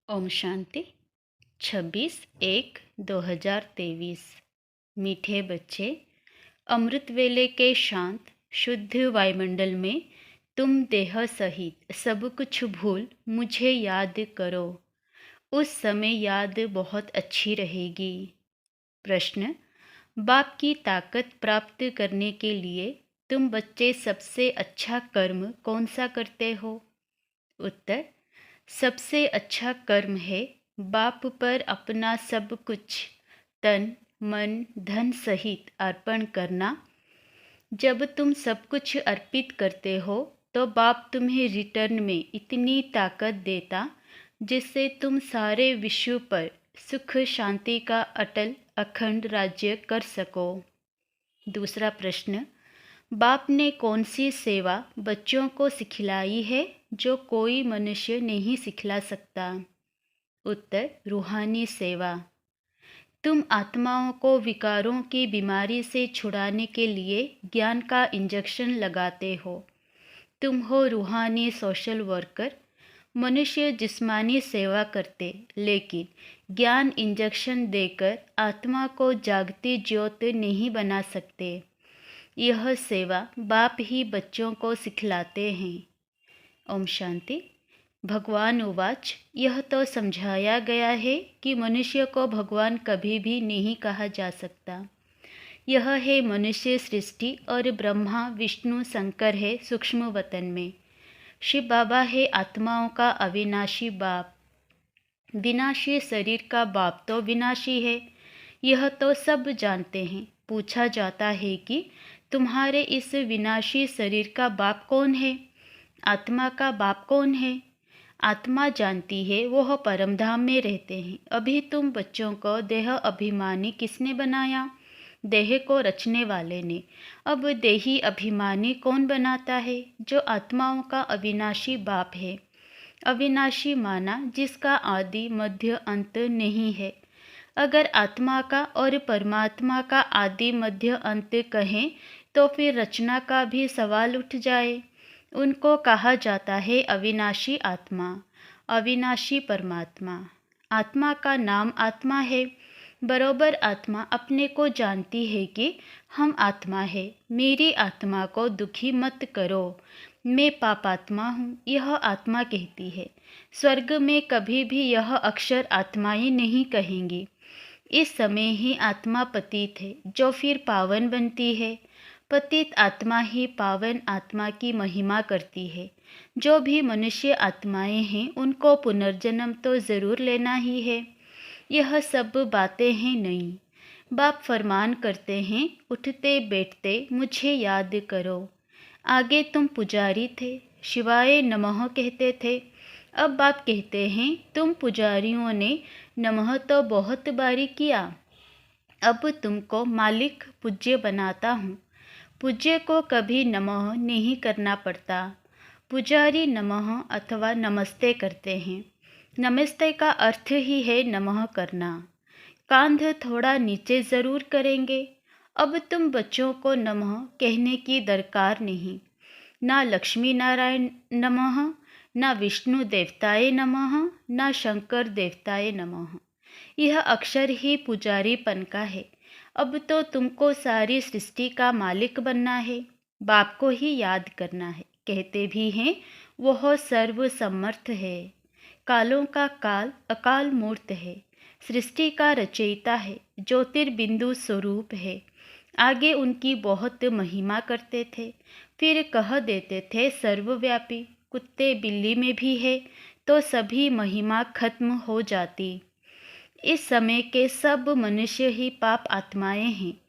ओम शांति। 26/1/2023। मीठे बच्चे, अमृत वेले के शांत शुद्ध वायुमंडल में तुम देह सहित सब कुछ भूल मुझे याद करो। उस समय याद बहुत अच्छी रहेगी। प्रश्न: बाप की ताकत प्राप्त करने के लिए तुम बच्चे सबसे अच्छा कर्म कौन सा करते हो? उत्तर: सबसे अच्छा कर्म है बाप पर अपना सब कुछ तन मन धन सहित अर्पण करना। जब तुम सब कुछ अर्पित करते हो तो बाप तुम्हें रिटर्न में इतनी ताकत देता जिससे तुम सारे विश्व पर सुख शांति का अटल अखंड राज्य कर सको। दूसरा प्रश्न: बाप ने कौन सी सेवा बच्चों को सिखलाई है जो कोई मनुष्य नहीं सिखला सकता? उत्तर: रूहानी सेवा। तुम आत्माओं को विकारों की बीमारी से छुड़ाने के लिए ज्ञान का इंजेक्शन लगाते हो। तुम हो रूहानी सोशल वर्कर। मनुष्य जिस्मानी सेवा करते लेकिन ज्ञान इंजेक्शन देकर आत्मा को जागती ज्योत नहीं बना सकते। यह सेवा बाप ही बच्चों को सिखलाते हैं। ओम शांति। भगवान उवाच: यह तो समझाया गया है कि मनुष्य को भगवान कभी भी नहीं कहा जा सकता। यह है मनुष्य सृष्टि और ब्रह्मा विष्णु शंकर है सूक्ष्म वतन में। शिव बाबा है आत्माओं का अविनाशी बाप। विनाशी शरीर का बाप तो विनाशी है, यह तो सब जानते हैं। पूछा जाता है कि तुम्हारे इस विनाशी शरीर का बाप कौन है? आत्मा का बाप कौन है? आत्मा जानती है वह परमधाम में रहते हैं। अभी तुम बच्चों को देह अभिमानी किसने बनाया? देह को रचने वाले ने। अब देही अभिमानी कौन बनाता है? जो आत्माओं का अविनाशी बाप है। अविनाशी माना जिसका आदि मध्य अंत नहीं है। अगर आत्मा का और परमात्मा का आदि मध्य अंत कहें तो फिर रचना का भी सवाल उठ जाए। उनको कहा जाता है अविनाशी आत्मा, अविनाशी परमात्मा। आत्मा का नाम आत्मा है। बरोबर आत्मा अपने को जानती है कि हम आत्मा है। मेरी आत्मा को दुखी मत करो, मैं पापात्मा हूँ, यह आत्मा कहती है। स्वर्ग में कभी भी यह अक्षर आत्माएं नहीं कहेंगी। इस समय ही आत्मा पतित है जो फिर पावन बनती है। पतित आत्मा ही पावन आत्मा की महिमा करती है। जो भी मनुष्य आत्माएं हैं उनको पुनर्जन्म तो ज़रूर लेना ही है। यह सब बातें हैं नहीं। बाप फरमान करते हैं, उठते बैठते मुझे याद करो। आगे तुम पुजारी थे, शिवाय नमः कहते थे। अब बाप कहते हैं तुम पुजारियों ने नमः तो बहुत बारी किया, अब तुमको मालिक पूज्य बनाता हूँ। पूज्य को कभी नमः नहीं करना पड़ता। पुजारी नमः अथवा नमस्ते करते हैं। नमस्ते का अर्थ ही है नमः करना। कांध थोड़ा नीचे ज़रूर करेंगे। अब तुम बच्चों को नमः कहने की दरकार नहीं। ना लक्ष्मी नारायण नमः, ना विष्णु देवताय नमः, ना शंकर देवताय नमः। यह अक्षर ही पुजारीपन का है। अब तो तुमको सारी सृष्टि का मालिक बनना है, बाप को ही याद करना है। कहते भी हैं वह सर्वसमर्थ है, कालों का काल अकाल मूर्त है, सृष्टि का रचयिता है, ज्योतिर्बिंदु स्वरूप है। आगे उनकी बहुत महिमा करते थे, फिर कह देते थे सर्वव्यापी। कुत्ते बिल्ली में भी है तो सभी महिमा खत्म हो जाती। इस समय के सब मनुष्य ही पाप आत्माएं हैं,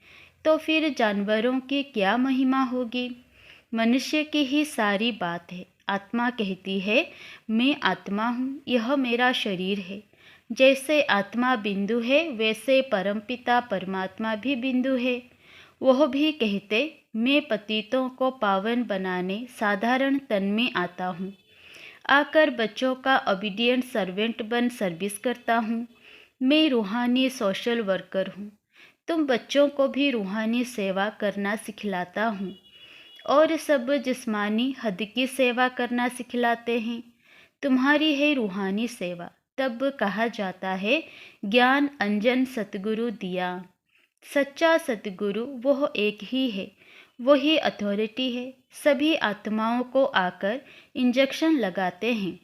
तो फिर जानवरों की क्या महिमा होगी? मनुष्य की ही सारी बात है। आत्मा कहती है मैं आत्मा हूँ, यह मेरा शरीर है। जैसे आत्मा बिंदु है वैसे परमपिता परमात्मा भी बिंदु है। वह भी कहते मैं पतितों को पावन बनाने साधारण तन में आता हूँ, आकर बच्चों का ओबीडिएंट सर्वेंट बन सर्विस करता हूँ। मैं रूहानी सोशल वर्कर हूँ। तुम बच्चों को भी रूहानी सेवा करना सिखलाता हूँ और सब जिस्मानी हद की सेवा करना सिखलाते हैं। तुम्हारी है रूहानी सेवा। तब कहा जाता है ज्ञान अंजन सतगुरु दिया। सच्चा सतगुरु वह एक ही है, वही अथॉरिटी है। सभी आत्माओं को आकर इंजेक्शन लगाते हैं।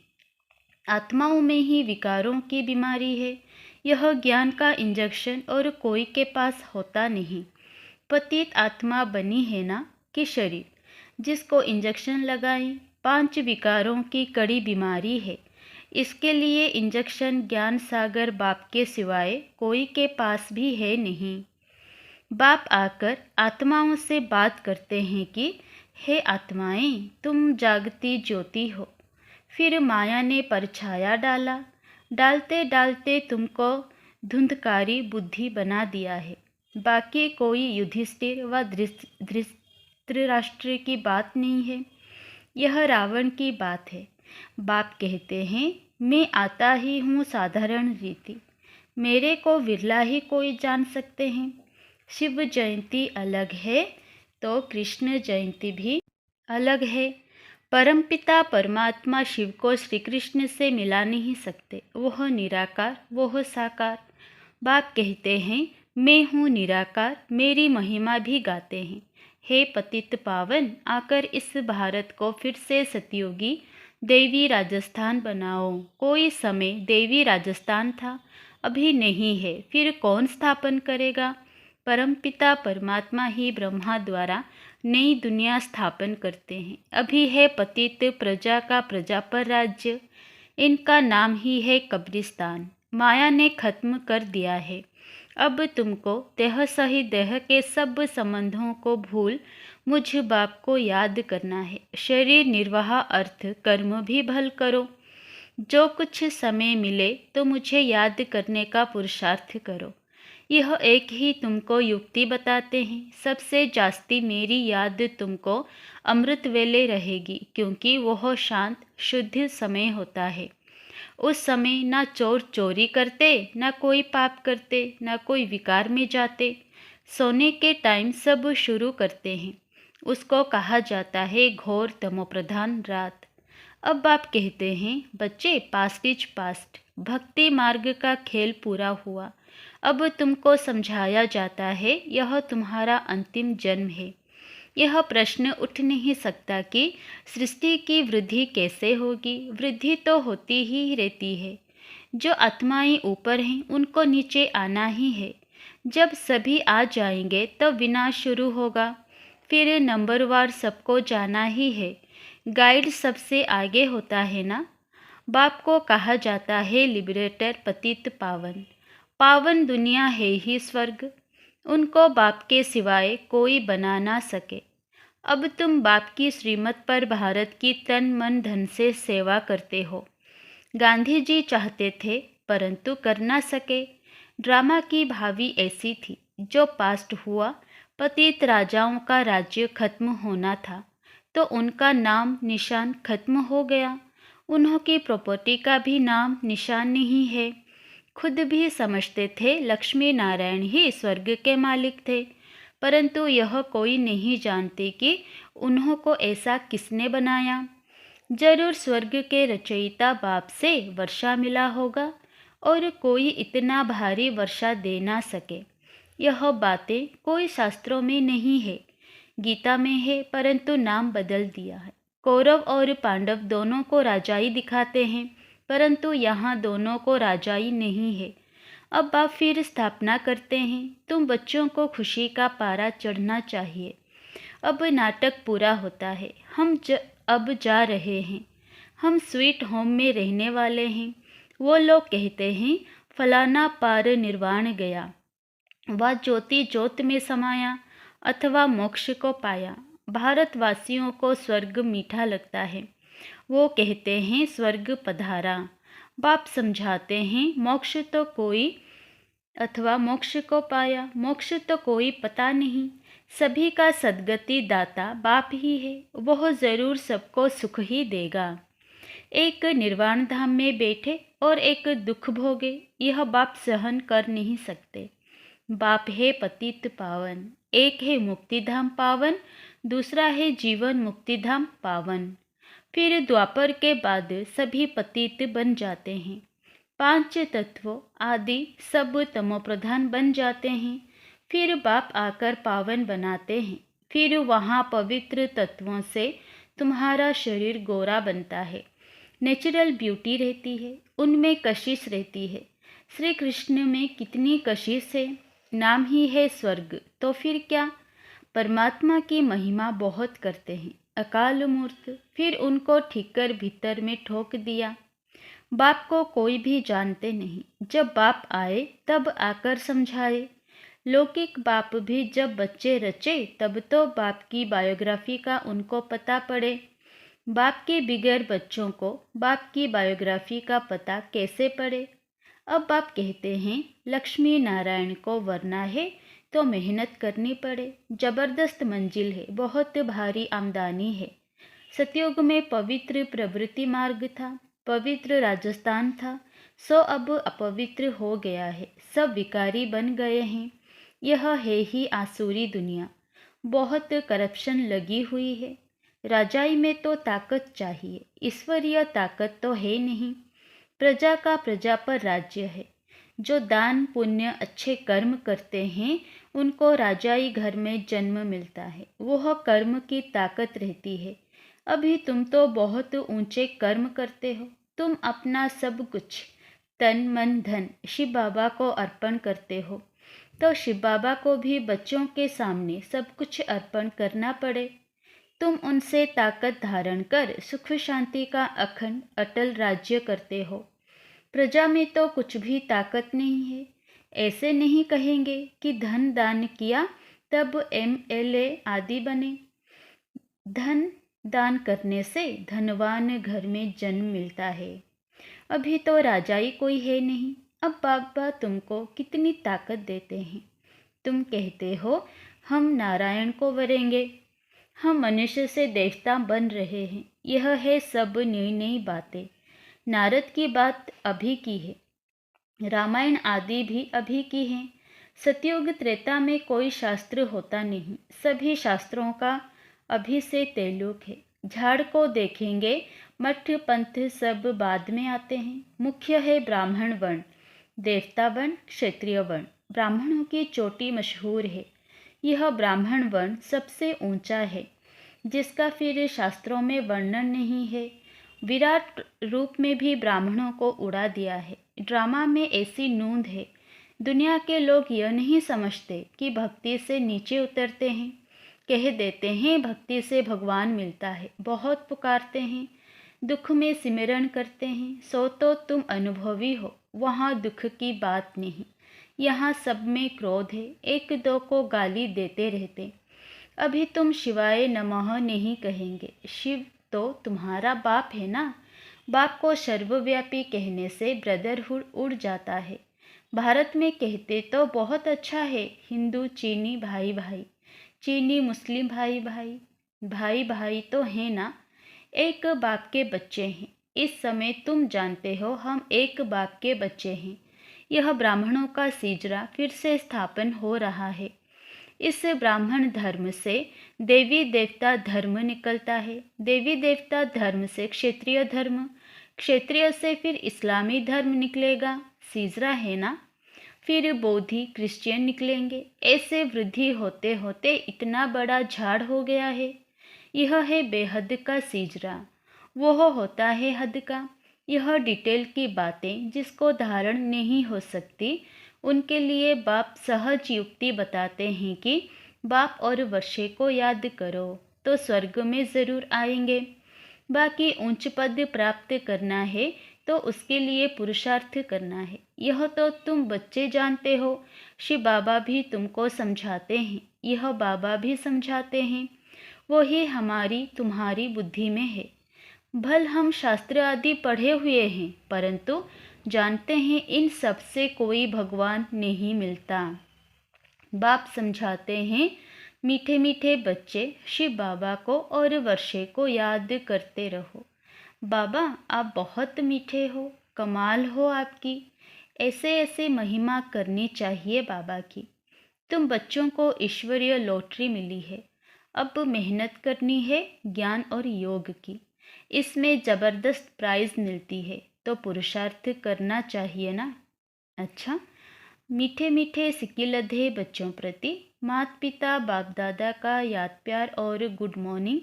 आत्माओं में ही विकारों की बीमारी है। यह ज्ञान का इंजेक्शन और कोई के पास होता नहीं। पतित आत्मा बनी है ना कि शरीर, जिसको इंजेक्शन लगाएं। 5 विकारों की कड़ी बीमारी है। इसके लिए इंजेक्शन ज्ञान सागर बाप के सिवाय कोई के पास भी है नहीं। बाप आकर आत्माओं से बात करते हैं कि हे आत्माएं, तुम जागती ज्योति हो। फिर माया ने परछाया डाला, डालते डालते तुमको धुंधकारी बुद्धि बना दिया है। बाकी कोई युधिष्ठिर व धृतराष्ट्र की बात नहीं है, यह रावण की बात है। बाप कहते हैं मैं आता ही हूँ साधारण रीति, मेरे को विरला ही कोई जान सकते हैं। शिव जयंती अलग है तो कृष्ण जयंती भी अलग है। परमपिता परमात्मा शिव को श्री कृष्ण से मिला नहीं सकते, वह निराकार, वह साकार। बाप कहते हैं मैं हूँ निराकार, मेरी महिमा भी गाते हैं। हे पतित पावन, आकर इस भारत को फिर से सतयुगी देवी राजस्थान बनाओ। कोई समय देवी राजस्थान था, अभी नहीं है, फिर कौन स्थापन करेगा? परमपिता परमात्मा ही ब्रह्मा द्वारा नई दुनिया स्थापन करते हैं। अभी है पतित प्रजा का प्रजा पर राज्य, इनका नाम ही है कब्रिस्तान। माया ने खत्म कर दिया है। अब तुमको देह सही देह के सब संबंधों को भूल मुझ बाप को याद करना है। शरीर निर्वाह अर्थ कर्म भी भल करो। जो कुछ समय मिले तो मुझे याद करने का पुरुषार्थ करो। यह एक ही तुमको युक्ति बताते हैं। सबसे जास्ती मेरी याद तुमको अमृत वेले रहेगी, क्योंकि वह शांत शुद्ध समय होता है। उस समय ना चोर चोरी करते, ना कोई पाप करते, ना कोई विकार में जाते। सोने के टाइम सब शुरू करते हैं। उसको कहा जाता है घोर तमोप्रधान रात। अब आप कहते हैं बच्चे, पास्ट इज पास्ट, भक्ति मार्ग का खेल पूरा हुआ। अब तुमको समझाया जाता है यह तुम्हारा अंतिम जन्म है। यह प्रश्न उठ नहीं सकता कि सृष्टि की वृद्धि कैसे होगी। वृद्धि तो होती ही रहती है। जो आत्माएं ऊपर हैं उनको नीचे आना ही है। जब सभी आ जाएंगे तब विनाश शुरू होगा। फिर नंबरवार सबको जाना ही है। गाइड सबसे आगे होता है ना। बाप को कहा जाता है लिबरेटर, पतित पावन। पावन दुनिया है ही स्वर्ग, उनको बाप के सिवाय कोई बना ना सके। अब तुम बाप की श्रीमत पर भारत की तन मन धन से सेवा करते हो। गांधी जी चाहते थे परंतु कर ना सके। ड्रामा की भावी ऐसी थी, जो पास्ट हुआ। पतित राजाओं का राज्य खत्म होना था तो उनका नाम निशान खत्म हो गया। उन्होंने प्रॉपर्टी का भी नाम निशान नहीं है। खुद भी समझते थे लक्ष्मी नारायण ही स्वर्ग के मालिक थे, परंतु यह कोई नहीं जानते कि उन्हों को ऐसा किसने बनाया। जरूर स्वर्ग के रचयिता बाप से वर्षा मिला होगा, और कोई इतना भारी वर्षा दे ना सके। यह बातें कोई शास्त्रों में नहीं है, गीता में है, परंतु नाम बदल दिया है। कौरव और पांडव दोनों को राजाई दिखाते हैं, परंतु यहाँ दोनों को राजाई नहीं है। अब आप फिर स्थापना करते हैं। तुम बच्चों को खुशी का पारा चढ़ना चाहिए। अब नाटक पूरा होता है। अब जा रहे हैं। हम स्वीट होम में रहने वाले हैं। वो लोग कहते हैं फलाना पार निर्वाण गया, वह ज्योति ज्योत में समाया, अथवा मोक्ष को पाया। भारतवासियों को स्वर्ग मीठा लगता है। वो कहते हैं स्वर्ग पधारा। बाप समझाते हैं मोक्ष तो कोई, अथवा मोक्ष को पाया, मोक्ष तो कोई पता नहीं। सभी का सद्गति दाता बाप ही है, वह जरूर सबको सुख ही देगा। एक निर्वाण धाम में बैठे और एक दुख भोगे, यह बाप सहन कर नहीं सकते। बाप है पतित पावन। एक है मुक्तिधाम पावन, दूसरा है जीवन मुक्तिधाम पावन। फिर द्वापर के बाद सभी पतित बन जाते हैं। 5 तत्वों आदि सब तमोप्रधान बन जाते हैं। फिर बाप आकर पावन बनाते हैं। फिर वहाँ पवित्र तत्वों से तुम्हारा शरीर गोरा बनता है। नेचुरल ब्यूटी रहती है, उनमें कशिश रहती है। श्री कृष्ण में कितनी कशिश है, नाम ही है स्वर्ग, तो फिर क्या। परमात्मा की महिमा बहुत करते हैं। अकाल मूर्त, फिर उनको ठीकर भीतर में ठोक दिया। बाप को कोई भी जानते नहीं, जब बाप आए तब आकर समझाए। लौकिक बाप भी जब बच्चे रचे तब तो बाप की बायोग्राफी का उनको पता पड़े। बाप के बिगैर बच्चों को बाप की बायोग्राफी का पता कैसे पड़े। अब बाप कहते हैं लक्ष्मी नारायण को वरना है तो मेहनत करनी पड़े। जबरदस्त मंजिल है, बहुत भारी आमदनी है। सतयुग में पवित्र प्रवृत्ति मार्ग था, पवित्र राजस्थान था, सो अब अपवित्र हो गया है, सब विकारी बन गए हैं। यह है ही आसुरी दुनिया, बहुत करप्शन लगी हुई है। राजाई में तो ताकत चाहिए, ईश्वरीय ताकत तो है नहीं। प्रजा का प्रजा पर राज्य है। जो दान पुण्य अच्छे कर्म करते हैं उनको राजाई घर में जन्म मिलता है, वह कर्म की ताकत रहती है। अभी तुम तो बहुत ऊंचे कर्म करते हो, तुम अपना सब कुछ तन मन धन शिव बाबा को अर्पण करते हो, तो शिव बाबा को भी बच्चों के सामने सब कुछ अर्पण करना पड़े। तुम उनसे ताकत धारण कर सुख शांति का अखंड अटल राज्य करते हो। प्रजा में तो कुछ भी ताकत नहीं है। ऐसे नहीं कहेंगे कि धन दान किया तब एमएलए आदि बने। धन दान करने से धनवान घर में जन्म मिलता है। अभी तो राजाई कोई है नहीं। अब बाबा तुमको कितनी ताकत देते हैं। तुम कहते हो हम नारायण को वरेंगे, हम मनुष्य से देवता बन रहे हैं। यह है सब नई नई बातें। नारद की बात अभी की है, रामायण आदि भी अभी की हैं। सतयुग त्रेता में कोई शास्त्र होता नहीं, सभी शास्त्रों का अभी से तेलुक है। झाड़ को देखेंगे, मठ पंथ सब बाद में आते हैं। मुख्य है ब्राह्मण वर्ण, देवता वर्ण, क्षत्रिय वर्ण। ब्राह्मणों की चोटी मशहूर है। यह ब्राह्मण वर्ण सबसे ऊंचा है, जिसका फिर शास्त्रों में वर्णन नहीं है। विराट रूप में भी ब्राह्मणों को उड़ा दिया है। ड्रामा में ऐसी नूंद है, दुनिया के लोग यह नहीं समझते कि भक्ति से नीचे उतरते हैं। कह देते हैं भक्ति से भगवान मिलता है, बहुत पुकारते हैं, दुख में सिमरन करते हैं। सो तो तुम अनुभवी हो, वहाँ दुख की बात नहीं। यहाँ सब में क्रोध है, एक दो को गाली देते रहते। अभी तुम शिवाय नमः नहीं कहेंगे, शिव तो तुम्हारा बाप है ना। बाप को सर्वव्यापी कहने से ब्रदरहुड उड़ जाता है। भारत में कहते तो बहुत अच्छा है, हिंदू चीनी भाई भाई, चीनी मुस्लिम भाई भाई, भाई भाई तो है ना, एक बाप के बच्चे हैं। इस समय तुम जानते हो हम एक बाप के बच्चे हैं। यह ब्राह्मणों का सीजरा फिर से स्थापन हो रहा है। इस ब्राह्मण धर्म से देवी देवता धर्म निकलता है, देवी देवता धर्म से क्षेत्रीय धर्म, क्षेत्रीय से फिर इस्लामी धर्म निकलेगा, सीजरा है ना। फिर बौद्धि क्रिश्चियन निकलेंगे। ऐसे वृद्धि होते होते इतना बड़ा झाड़ हो गया है। यह है बेहद का सीजरा, वह होता है हद का। यह डिटेल की बातें जिसको धारण नहीं हो सकती, उनके लिए बाप सहज युक्ति बताते हैं कि बाप और वर्षे को याद करो तो स्वर्ग में ज़रूर आएंगे। बाकी ऊंच पद प्राप्त करना है तो उसके लिए पुरुषार्थ करना है। यह तो तुम बच्चे जानते हो, शिव बाबा भी तुमको समझाते हैं, यह बाबा भी समझाते हैं। वही हमारी तुम्हारी बुद्धि में है। भल हम शास्त्र आदि पढ़े हुए हैं, परंतु जानते हैं इन सब से कोई भगवान नहीं मिलता। बाप समझाते हैं मीठे मीठे बच्चे शिव बाबा को और वर्षे को याद करते रहो। बाबा आप बहुत मीठे हो, कमाल हो आपकी, ऐसे ऐसे महिमा करनी चाहिए बाबा की। तुम बच्चों को ईश्वरीय लॉटरी मिली है, अब मेहनत करनी है ज्ञान और योग की। इसमें ज़बरदस्त प्राइज़ मिलती है। तो पुरुषार्थ करना चाहिए ना। अच्छा, मीठे मीठे सिकिलधे बच्चों प्रति माता पिता बाप दादा का याद प्यार और गुड मॉर्निंग।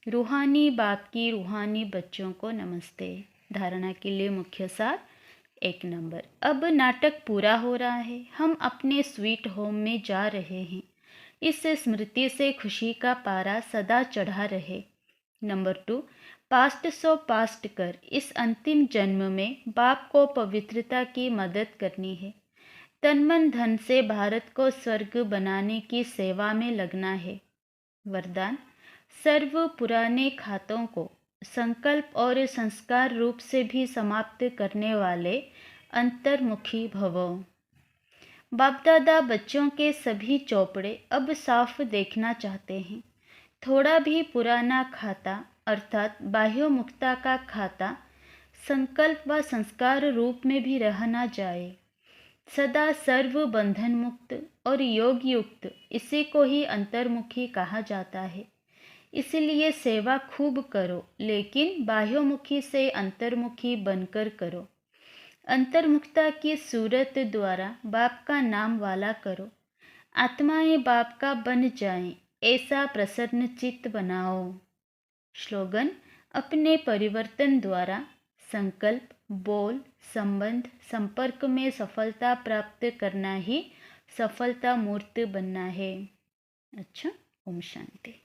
रूहानी बाप की रूहानी बच्चों को नमस्ते। धारणा के लिए मुख्य सार 1 नंबर। अब नाटक पूरा हो रहा है, हम अपने स्वीट होम में जा रहे हैं। इस स्मृति से खुशी का पारा सदा चढ़ा रहे। नंबर 2, पास्ट सो पास्ट कर। इस अंतिम जन्म में बाप को पवित्रता की मदद करनी है। तन मन धन से भारत को स्वर्ग बनाने की सेवा में लगना है। वरदान, सर्व पुराने खातों को संकल्प और संस्कार रूप से भी समाप्त करने वाले अंतर्मुखी भवो। बाप दादा बच्चों के सभी चौपड़े अब साफ देखना चाहते हैं। थोड़ा भी पुराना खाता अर्थात बाह्योमुखता का खाता संकल्प व संस्कार रूप में भी रह न जाए। सदा सर्व बंधन मुक्त और योग युक्त इसी को ही अंतर्मुखी कहा जाता है। इसलिए सेवा खूब करो, लेकिन बाह्योमुखी से अंतर्मुखी बनकर करो। अंतर्मुखता की सूरत द्वारा बाप का नाम वाला करो। आत्माएं बाप का बन जाएं, ऐसा प्रसन्न चित्त बनाओ। स्लोगन, अपने परिवर्तन द्वारा संकल्प, बोल, संबंध, संपर्क में सफलता प्राप्त करना ही सफलता मूर्त बनना है। अच्छा, ओम शांति।